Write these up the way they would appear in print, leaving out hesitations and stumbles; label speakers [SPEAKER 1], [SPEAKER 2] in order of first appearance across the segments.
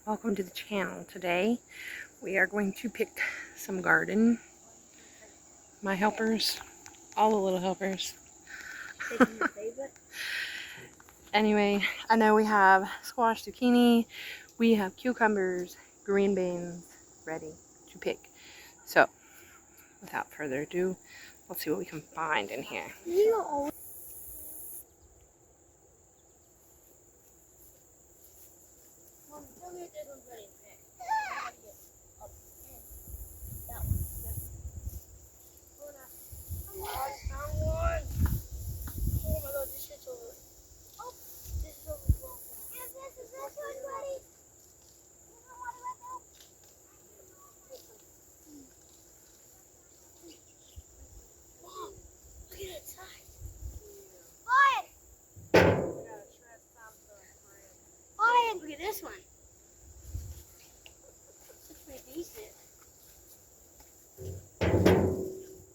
[SPEAKER 1] Welcome to the channel. Today we are going to pick some garden. My helpers, all the little helpers. Anyway, I know we have squash, zucchini, we have cucumbers, green beans ready to pick. So without further ado, let's see what we can find in here.
[SPEAKER 2] Look at this one. It's pretty decent.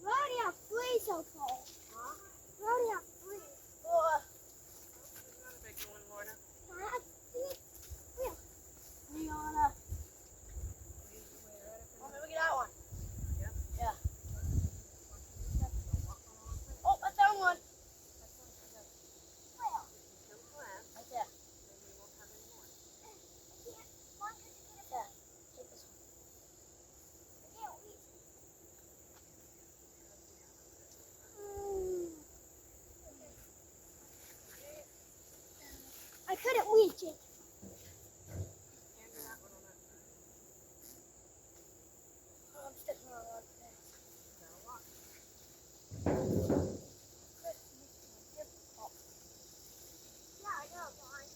[SPEAKER 2] Rodeo free so far. Huh? Rodeo free. Oh. Not a big one, Lorna. Rihanna. Oh, let me get that one. Yeah? Yeah. Oh, I found one. Right there. I couldn't reach it. Oh, I'm stepping on a lot of things. Yeah, I know, fine.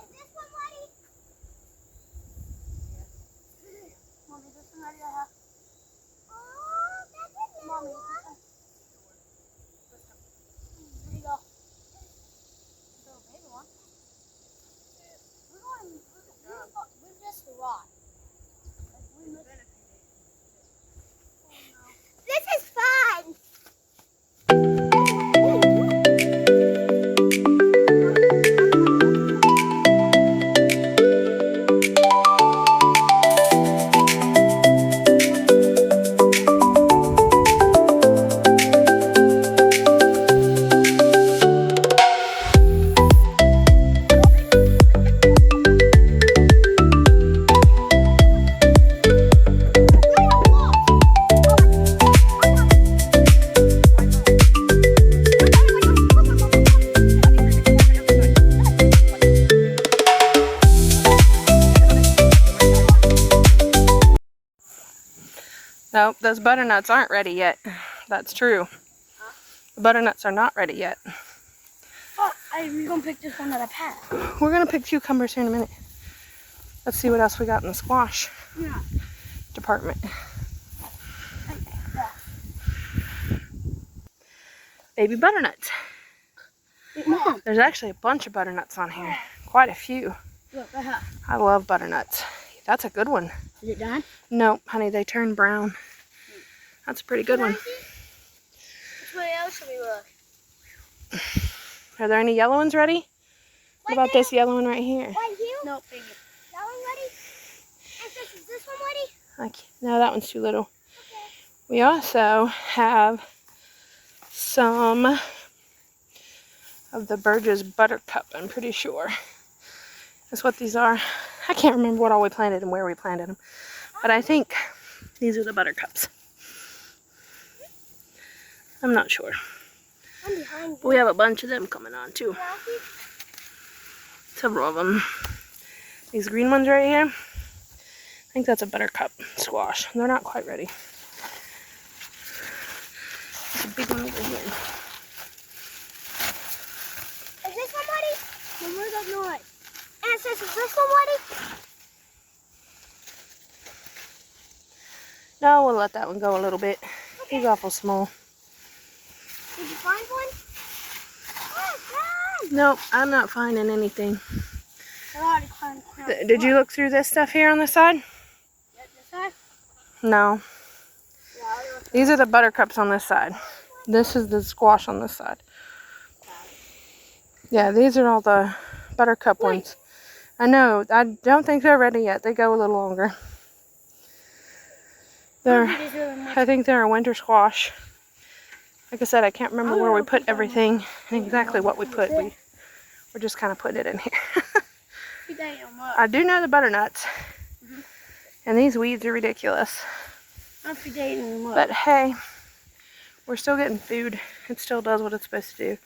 [SPEAKER 2] Is this one ready? Mommy, is this one ready to have? Oh, that's a little Mommy, one. There you go. We missed the rock. This is fun.
[SPEAKER 1] Nope, those butternuts aren't ready yet. That's true.
[SPEAKER 2] Huh?
[SPEAKER 1] The butternuts are not ready yet.
[SPEAKER 2] Oh, I'm going to pick this one that I passed.
[SPEAKER 1] We're going to pick cucumbers here in a minute. Let's see what else we got in the squash
[SPEAKER 2] Yeah.
[SPEAKER 1] department.
[SPEAKER 2] Yeah.
[SPEAKER 1] Baby butternuts.
[SPEAKER 2] Mom.
[SPEAKER 1] There's actually a bunch of butternuts on here. Quite a few.
[SPEAKER 2] Look, right here.
[SPEAKER 1] I love butternuts. That's a good one.
[SPEAKER 2] Is it done?
[SPEAKER 1] No, honey, they turn brown. That's a pretty good one.
[SPEAKER 2] Which way else should we look?
[SPEAKER 1] Are there any yellow ones ready? What about this yellow one right here?
[SPEAKER 2] Right here? No, thank you. That one ready? And is this one ready?
[SPEAKER 1] No, that one's too little.
[SPEAKER 2] Okay.
[SPEAKER 1] We also have some of the Burgess Buttercup, I'm pretty sure. That's what these are. I can't remember what all we planted and where we planted them. But I think these are the buttercups. I'm not sure.
[SPEAKER 2] I'm behind you.
[SPEAKER 1] But we have a bunch of them coming on too. Several of them. These green ones right here, I think that's a buttercup squash. They're not quite ready. There's a big one over here.
[SPEAKER 2] Is this one ready? No, where's that noise? And it says, is this one ready?
[SPEAKER 1] No, we'll let that one go a little bit.
[SPEAKER 2] Okay.
[SPEAKER 1] He's awful small.
[SPEAKER 2] Did you find one? Oh, God.
[SPEAKER 1] Nope, I'm not finding anything.
[SPEAKER 2] I already found one.
[SPEAKER 1] Did you look through this stuff here on the side?
[SPEAKER 2] Yeah, this side?
[SPEAKER 1] No.
[SPEAKER 2] Yeah, I already looked.
[SPEAKER 1] These are the buttercups on this side. This is the squash on this side. Yeah, these are all the buttercup ones. I know. I don't think they're ready yet. They go a little longer. I think they're a winter squash. Like I said, I can't remember where we put everything and exactly what we put. We're just kind of putting it in here. I do know the butternuts. And these weeds are ridiculous. But hey, we're still getting food. It still does what it's supposed to do.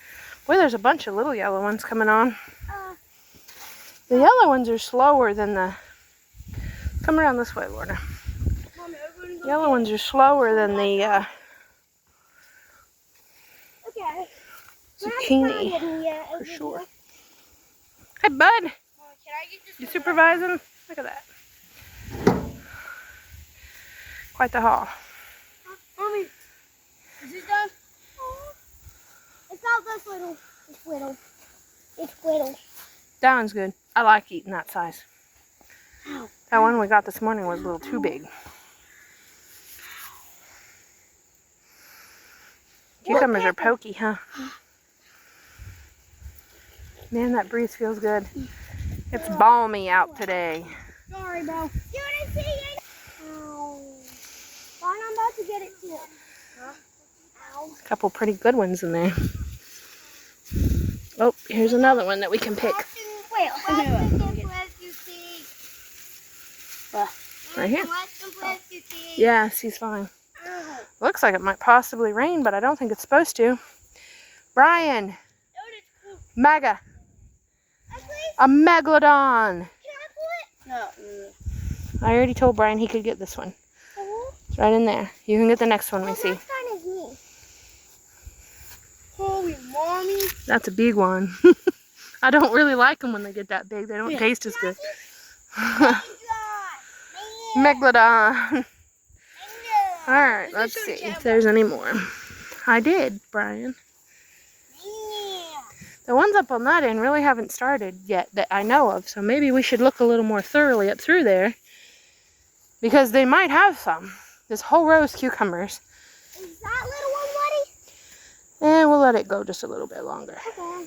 [SPEAKER 1] Boy, there's a bunch of little yellow ones coming on. The yellow ones are slower than the... Come around this way, Lorna. Yellow ones are slower than the zucchini, for sure. Hey, bud. You supervising? Look at that. Quite the haul.
[SPEAKER 2] Mommy, is this done? It's not this little. It's little. It's little.
[SPEAKER 1] That one's good. I like eating that size.
[SPEAKER 2] Ow.
[SPEAKER 1] That one we got this morning was a little too big. Cucumbers are pokey, huh? Man, that breeze feels good. It's balmy out today.
[SPEAKER 2] Sorry, bro. You didn't see it? Ow. Fine, I'm about to get it too. Huh? Ow.
[SPEAKER 1] A couple pretty good ones in there. Oh, here's another one that we can pick. Right here. Yes, he's fine. Looks like it might possibly rain, but I don't think it's supposed to. Brian. Mega. A megalodon.
[SPEAKER 2] No.
[SPEAKER 1] I already told Brian he could get this one. It's right in there. You can get the next one we see.
[SPEAKER 2] Holy mommy.
[SPEAKER 1] That's a big one. I don't really like them when they get that big. They don't taste as good. Megalodon. Alright, let's see if there's any more. I did, Brian. The ones up on that end really haven't started yet that I know of, so maybe we should look a little more thoroughly up through there. Because they might have some. This whole row is cucumbers.
[SPEAKER 2] Is that little one ready?
[SPEAKER 1] And we'll let it go just a little bit longer.
[SPEAKER 2] Okay.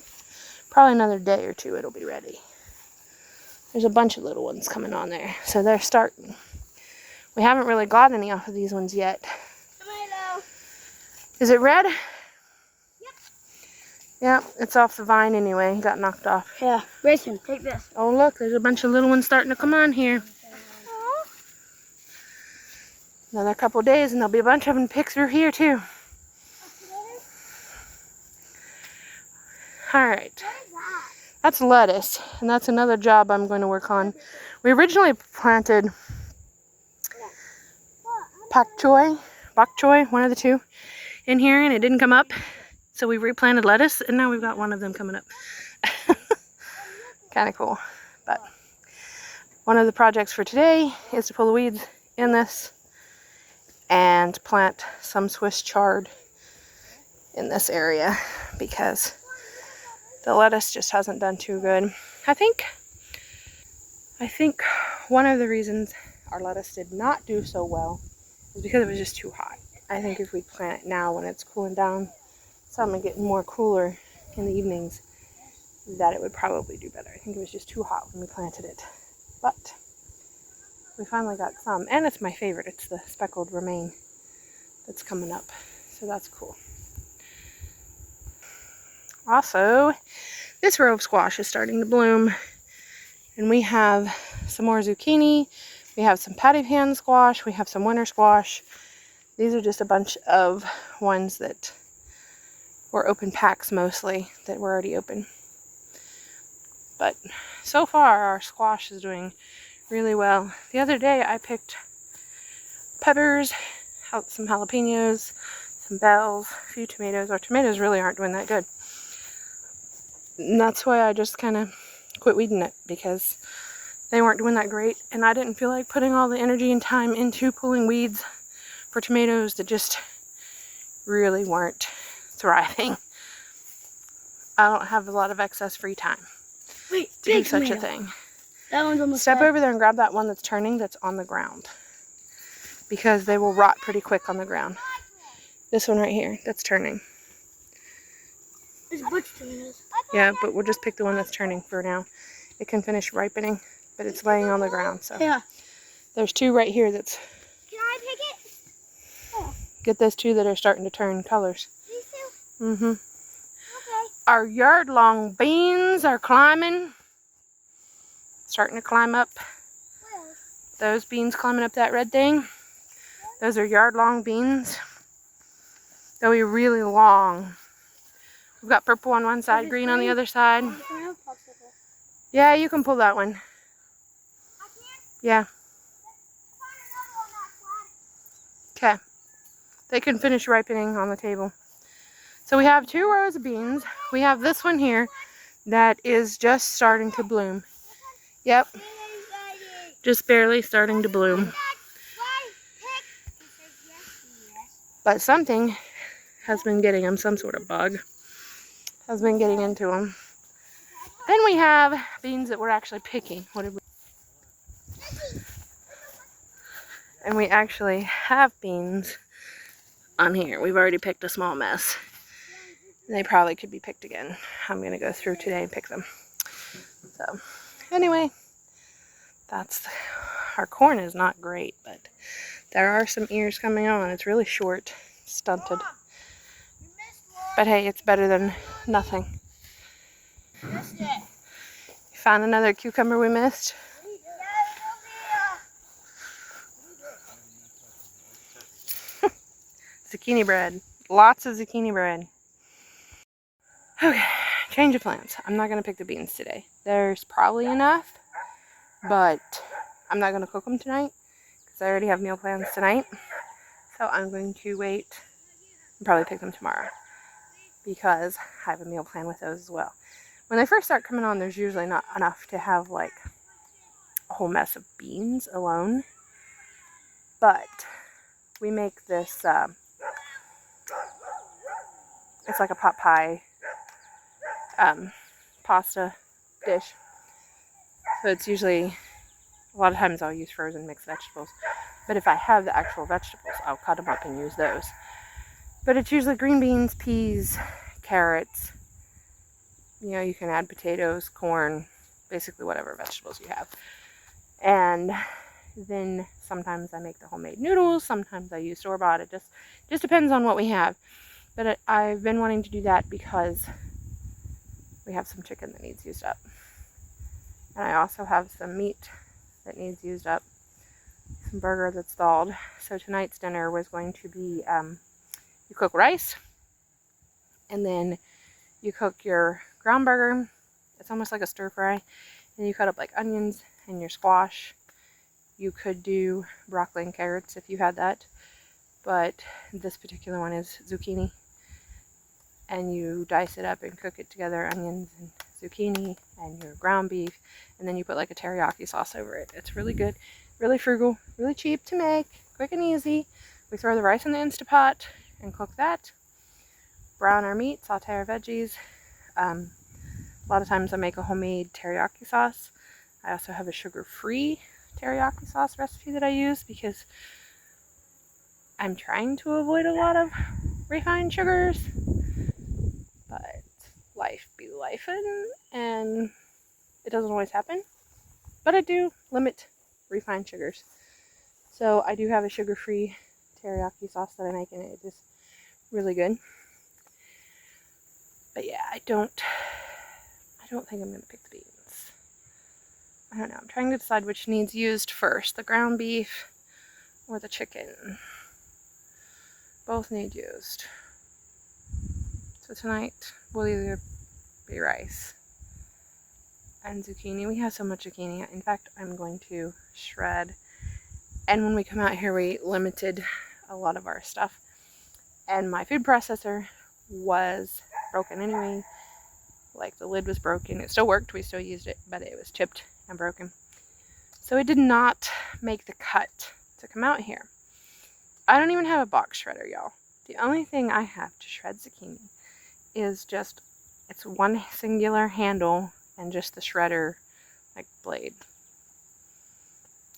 [SPEAKER 1] Probably another day or two it'll be ready. There's a bunch of little ones coming on there, so they're starting. We haven't really got any off of these ones yet.
[SPEAKER 2] Tomato.
[SPEAKER 1] Is it red?
[SPEAKER 2] Yep.
[SPEAKER 1] Yep, it's off the vine anyway. Got knocked off.
[SPEAKER 2] Yeah. Grayson, take this.
[SPEAKER 1] Oh, look, there's a bunch of little ones starting to come on here. Another couple of days and there'll be a bunch of them picked through here too. Alright.
[SPEAKER 2] What is that?
[SPEAKER 1] That's lettuce, and that's another job I'm going to work on. We originally planted pak choi, one of the two, in here, and it didn't come up. So we replanted lettuce, and now we've got one of them coming up. Kind of cool. But one of the projects for today is to pull the weeds in this and plant some Swiss chard in this area because the lettuce just hasn't done too good. I think one of the reasons our lettuce did not do so well is because it was just too hot. I think if we plant it now when it's cooling down, some are getting more cooler in the evenings, that it would probably do better. I think it was just too hot when we planted it. But we finally got some, and it's my favorite. It's the speckled romaine that's coming up, so that's cool. Also, this row of squash is starting to bloom, and we have some more zucchini, we have some patty pan squash, we have some winter squash. These are just a bunch of ones that were open packs mostly, that were already open. But so far our squash is doing really well. The other day I picked peppers, some jalapenos, some bells, a few tomatoes. Our tomatoes really aren't doing that good. And that's why I just kind of quit weeding it, because they weren't doing that great, and I didn't feel like putting all the energy and time into pulling weeds for tomatoes that just really weren't thriving. I don't have a lot of excess free time
[SPEAKER 2] Wait,
[SPEAKER 1] to do such a thing.
[SPEAKER 2] That one's almost
[SPEAKER 1] Step
[SPEAKER 2] dead.
[SPEAKER 1] over there and grab that one that's turning that's on the ground, because they will rot pretty quick on the ground. This one right here that's turning.
[SPEAKER 2] There's butch tomatoes.
[SPEAKER 1] Yeah, but we'll just pick the one that's turning for now. It can finish ripening, but it's laying on the ground. So
[SPEAKER 2] Yeah.
[SPEAKER 1] there's 2 right here that's...
[SPEAKER 2] Can I pick it? Oh.
[SPEAKER 1] Get those 2 that are starting to turn colors.
[SPEAKER 2] These 2?
[SPEAKER 1] Mm-hmm.
[SPEAKER 2] Okay.
[SPEAKER 1] Our yard-long beans are climbing. Starting to climb up.
[SPEAKER 2] Where?
[SPEAKER 1] Those beans climbing up that red thing. Those are yard-long beans. They'll be really long. We've got purple on one side, green on the other side.
[SPEAKER 2] Can I have a popsicle?
[SPEAKER 1] Yeah, you can pull that one.
[SPEAKER 2] I can?
[SPEAKER 1] Yeah.
[SPEAKER 2] Find another one that's flat.
[SPEAKER 1] Okay. They can finish ripening on the table. So we have 2 rows of beans. We have this one here that is just starting to bloom. Yep. Just barely starting to bloom. But something has been getting them, some sort of bug has been getting into them. Then we have beans that we're actually picking. What did we? And we actually have beans on here. We've already picked a small mess. They probably could be picked again. I'm going to go through today and pick them. So, anyway, our corn is not great, but there are some ears coming on. It's really short, stunted. But hey, it's better than nothing. Found another cucumber we missed. Zucchini bread. Lots of zucchini bread. Okay, change of plans. I'm not going to pick the beans today. There's probably enough, but I'm not going to cook them tonight because I already have meal plans tonight. So I'm going to wait and probably pick them tomorrow because I have a meal plan with those as well. When they first start coming on, there's usually not enough to have like a whole mess of beans alone. But we make this, it's like a pot pie pasta dish. So it's usually, a lot of times I'll use frozen mixed vegetables. But if I have the actual vegetables, I'll cut them up and use those. But it's usually green beans, peas, carrots. You know, you can add potatoes, corn, basically whatever vegetables you have. And then sometimes I make the homemade noodles. Sometimes I use store-bought. It just depends on what we have. But I've been wanting to do that because we have some chicken that needs used up. And I also have some meat that needs used up. Some burger that's thawed. So tonight's dinner was going to be, you cook rice. And then you cook your ground burger. It's almost like a stir fry. And you cut up like onions and your squash. You could do broccoli and carrots if you had that. But this particular one is zucchini. And you dice it up and cook it together, onions and zucchini and your ground beef. And then you put like a teriyaki sauce over it. It's really good, really frugal, really cheap to make, quick and easy. We throw the rice in the Instapot and cook that. Brown our meat, saute our veggies. A lot of times I make a homemade teriyaki sauce. I also have a sugar-free teriyaki sauce recipe that I use because I'm trying to avoid a lot of refined sugars. But life be lifin', and it doesn't always happen. But I do limit refined sugars. So I do have a sugar-free teriyaki sauce that I make, and it is really good. But yeah, I don't think I'm going to pick the beans. I don't know. I'm trying to decide which needs used first. The ground beef or the chicken. Both need used. So tonight will either be rice and zucchini. We have so much zucchini. In fact, I'm going to shred. And when we come out here, we limited a lot of our stuff. And my food processor was broken anyway. Like the lid was broken. It still worked. We still used it, but it was chipped and broken. So it did not make the cut to come out here. I don't even have a box shredder, y'all. The only thing I have to shred zucchini is just, it's one singular handle and just the shredder, like blade.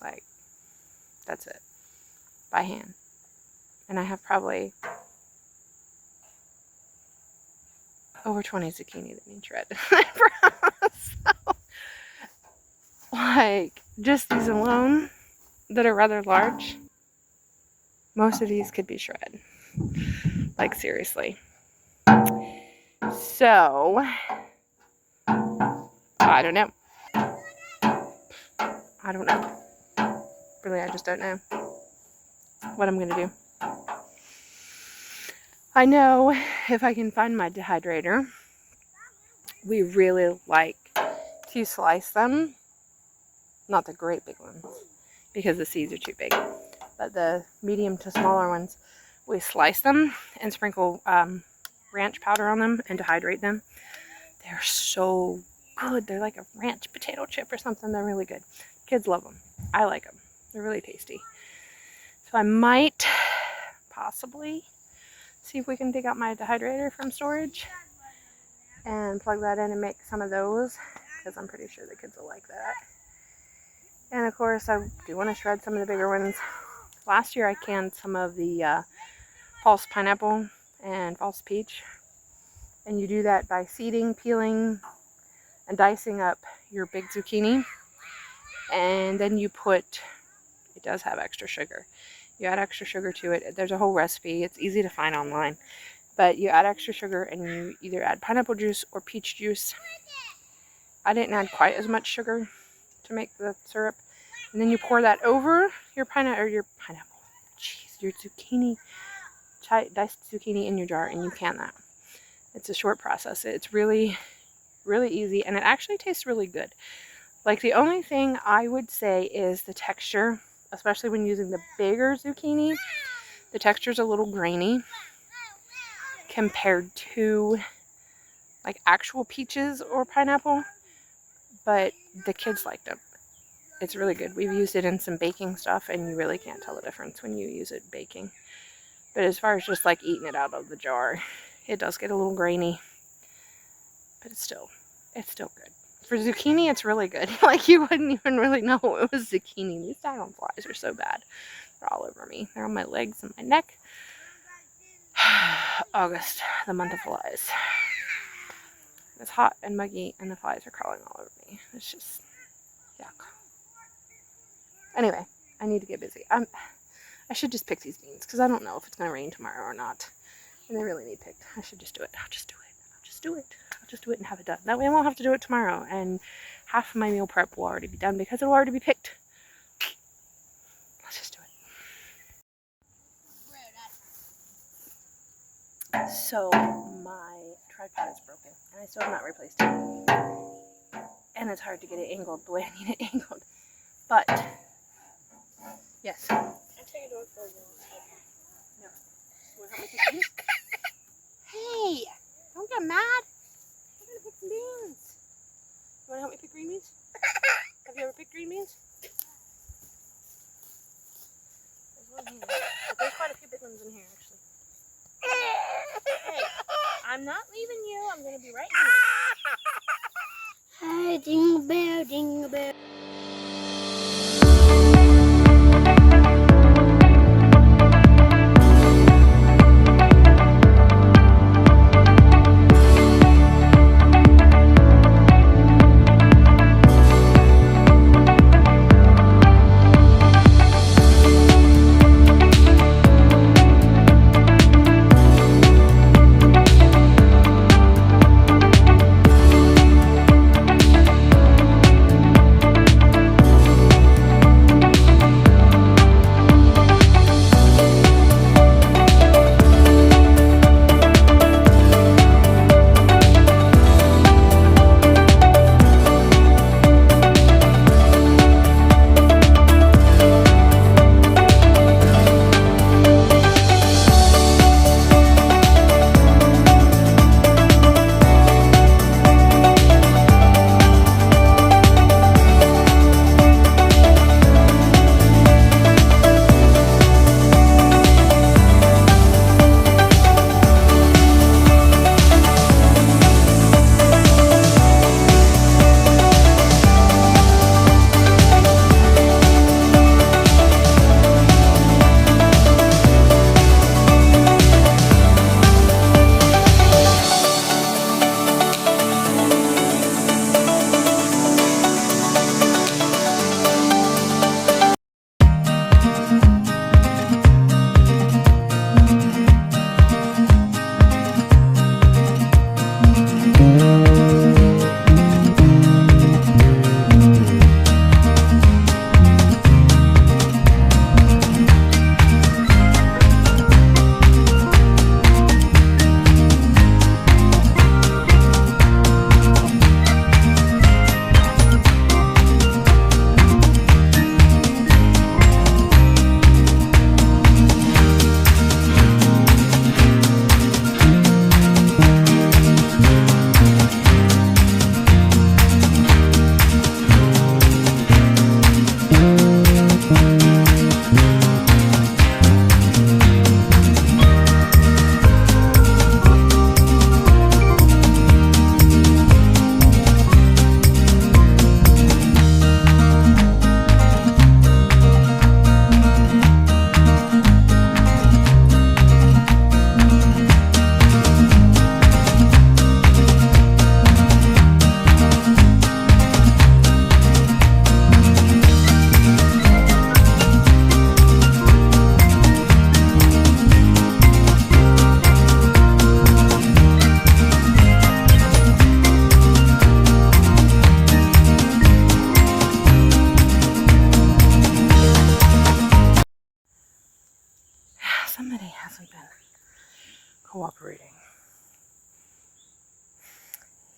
[SPEAKER 1] Like, that's it. By hand. And I have probably over 20 zucchini that need shred. I promise. So, like, just these alone that are rather large, most of these could be shred. Like, seriously. So, I don't know. I don't know. Really, I just don't know what I'm going to do. I know if I can find my dehydrator, we really like to slice them. Not the great big ones, because the seeds are too big. But the medium to smaller ones, we slice them and sprinkle ranch powder on them and dehydrate them. They're so good. They're like a ranch potato chip or something. They're really good. Kids love them. I like them. They're really tasty. So I might possibly see if we can dig out my dehydrator from storage and plug that in and make some of those, because I'm pretty sure the kids will like that. And of course, I do want to shred some of the bigger ones. Last year I canned some of the false pineapple and false peach. And you do that by seeding, peeling, and dicing up your big zucchini. And then you put, it does have extra sugar. You add extra sugar to it. There's a whole recipe. It's easy to find online. But you add extra sugar and you either add pineapple juice or peach juice. I didn't add quite as much sugar to make the syrup. And then you pour that over your pineapple, your zucchini, diced zucchini in your jar, and you can that. It's a short process. It's really, really easy, and it actually tastes really good. Like, the only thing I would say is the texture, especially when using the bigger zucchini. The texture is a little grainy compared to like actual peaches or pineapple, but the kids liked them. It's really good. We've used it in some baking stuff, and you really can't tell the difference when you use it baking. But as far as just like eating it out of the jar, it does get a little grainy, but it's still good. For zucchini, it's really good. Like, you wouldn't even really know it was zucchini. These dragonflies are so bad. They're all over me. They're on my legs and my neck. August, the month of flies. It's hot and muggy, and the flies are crawling all over me. It's just yuck. Anyway, I need to get busy. I should just pick these beans, because I don't know if it's going to rain tomorrow or not. And they really need picked. I should just do it. I'll just do it and have it done. That way I won't have to do it tomorrow, and half of my meal prep will already be done because it will already be picked. Let's just do it. So my tripod is broken, and I still have not replaced it. And it's hard to get it angled the way I need it angled. But yes. I'll take it over for you. No. You want to help me pick these? Hey! Don't get mad. I'm gonna pick some beans. You wanna help me pick green beans? Have you ever picked green beans? There's one here. But there's quite a few big ones in here, actually. Hey, I'm not leaving you. I'm gonna be right here.
[SPEAKER 2] Hi, jingle bell, jingle bell.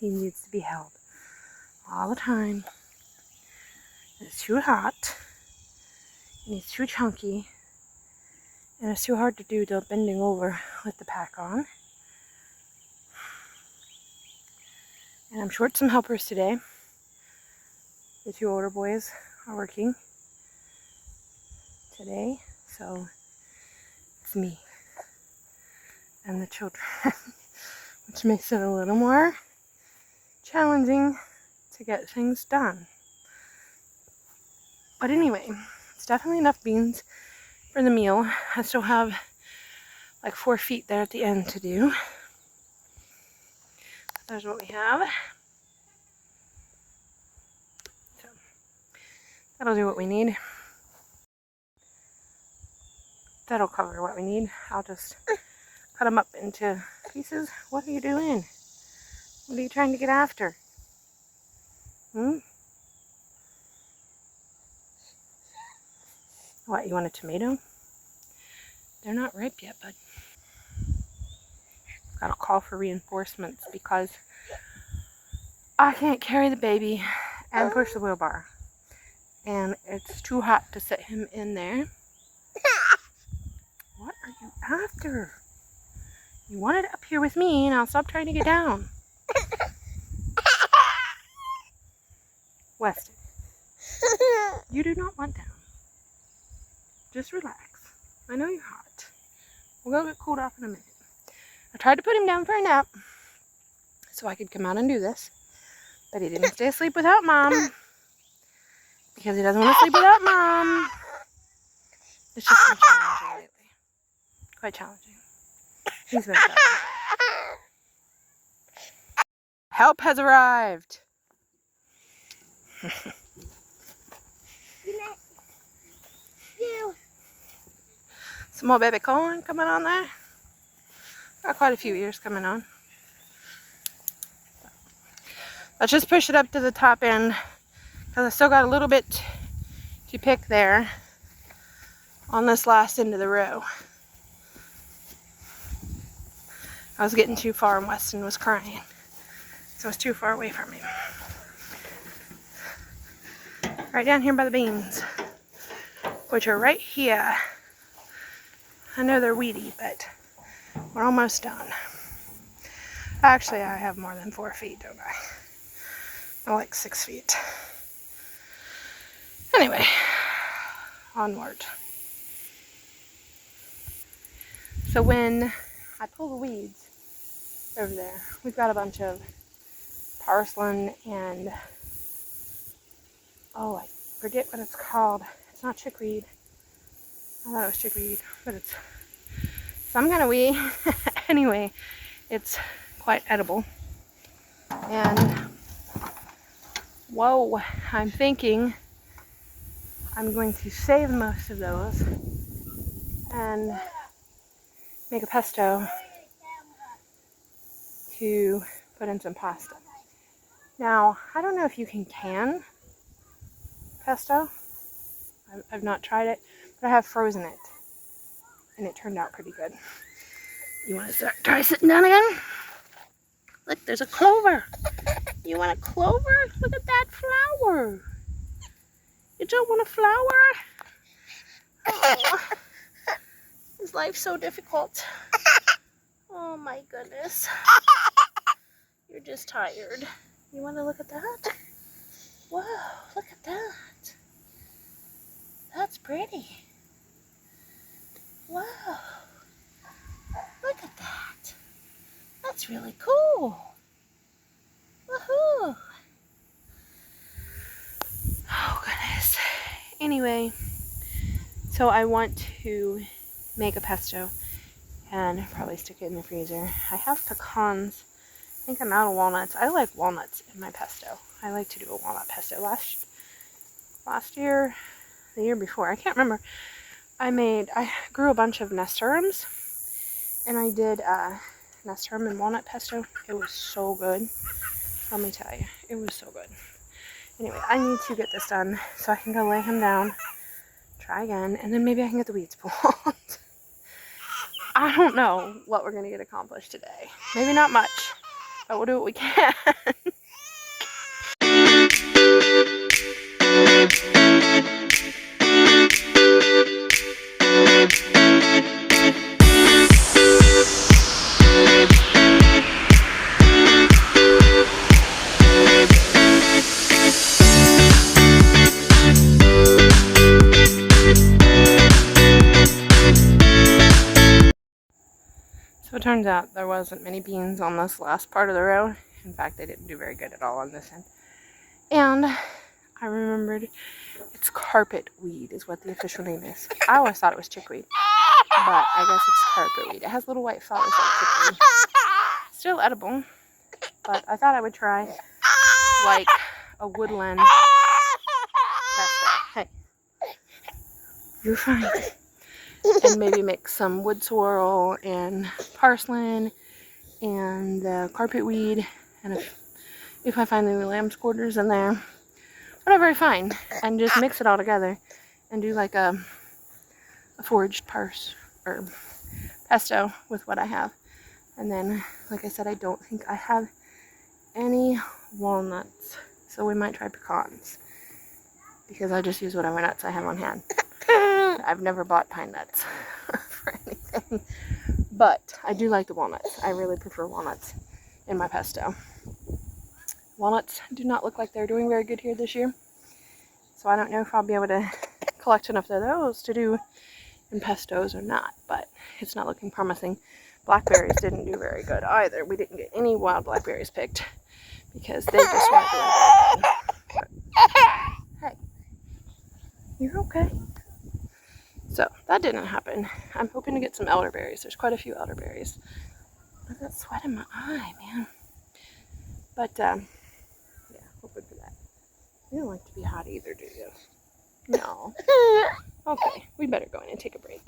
[SPEAKER 1] he needs to be held all the time. It's too hot, and he's too chunky, and it's too hard to do the bending over with the pack on. And I'm short some helpers today. The two older boys are working today, so it's me and the children, which makes it a little more challenging to get things done. But anyway, it's definitely enough beans for the meal. I still have like 4 feet there at the end to do. There's what we have. So that'll do what we need. That'll cover what we need. I'll just cut them up into pieces. What are you doing? What are you trying to get after? What, you want a tomato? They're not ripe yet, bud. Gotta call for reinforcements because I can't carry the baby and push the wheelbarrow. And it's too hot to sit him in there. What are you after? You want it up here with me, and I'll stop trying to get down. Weston, you do not want down. Just relax. I know you're hot. We'll go get cooled off in a minute. I tried to put him down for a nap so I could come out and do this, but he didn't stay asleep without Mom because he doesn't want to sleep without Mom. It's just been challenging lately. Quite challenging. He's been challenging. Help has arrived. Some more baby corn coming on there. Got quite a few ears coming on. Let's just push it up to the top end because I still got a little bit to pick there on this last end of the row. I was getting too far and Weston was crying, so I was too far away from him. Right down here by the beans, which are right here. I know they're weedy, but we're almost done. Actually, I have more than 4 feet, don't I? I like 6 feet. Anyway, onward. So when I pull the weeds over there, we've got a bunch of parsley and, oh, I forget what it's called. It's not chickweed. I thought it was chickweed, but it's some kind of weed. Anyway, it's quite edible. And whoa, I'm thinking I'm going to save most of those and make a pesto to put in some pasta. Now, I don't know if you can pesto. I've not tried it, but I have frozen it, and it turned out pretty good. You want to try sitting down again? Look, there's a clover. You want a clover? Look at that flower. You don't want a flower? Oh, is life so difficult? Oh my goodness. You're just tired. You want to look at that? Whoa, look at that. That's pretty. Wow. Look at that. That's really cool. Woohoo. Oh, goodness. Anyway, so I want to make a pesto and probably stick it in the freezer. I have pecans. I think I'm out of walnuts. I like walnuts in my pesto. I like to do a walnut pesto. Last year, the year before, I can't remember. I grew a bunch of nasturtiums, and I did nasturtium and walnut pesto. It was so good. Let me tell you, it was so good. Anyway, I need to get this done so I can go lay him down, try again, and then maybe I can get the weeds pulled. I don't know what we're going to get accomplished today. Maybe not much. but we'll do what we can. So it turns out there wasn't many beans on this last part of the row. In fact, they didn't do very good at all on this end. And I remembered it's carpet weed is what the official name is. I always thought it was chickweed, but I guess it's carpet weed. It has little white flowers like chickweed. Still edible, but I thought I would try like a woodland pesto. Hey, you're fine. And maybe mix some wood sorrel and parsley and carpet weed, and if I find the lamb's quarters in there, whatever I find, and just mix it all together and do like a foraged pesto with what I have. And then, like I said, I don't think I have any walnuts, so we might try pecans because I just use whatever nuts I have on hand. I've never bought pine nuts for anything, but I do like the walnuts. I really prefer walnuts in my pesto. Walnuts do not look like they're doing very good here this year, so I don't know if I'll be able to collect enough of those to do in pestos or not, but it's not looking promising. Blackberries didn't do very good either. We didn't get any wild blackberries picked because they just weren't doing very good. Hey, you're okay. So that didn't happen. I'm hoping to get some elderberries. There's quite a few elderberries. I've got sweat in my eye, man. But yeah, hoping for that. You don't like to be hot either, do you? No. Okay, we better go in and take a break.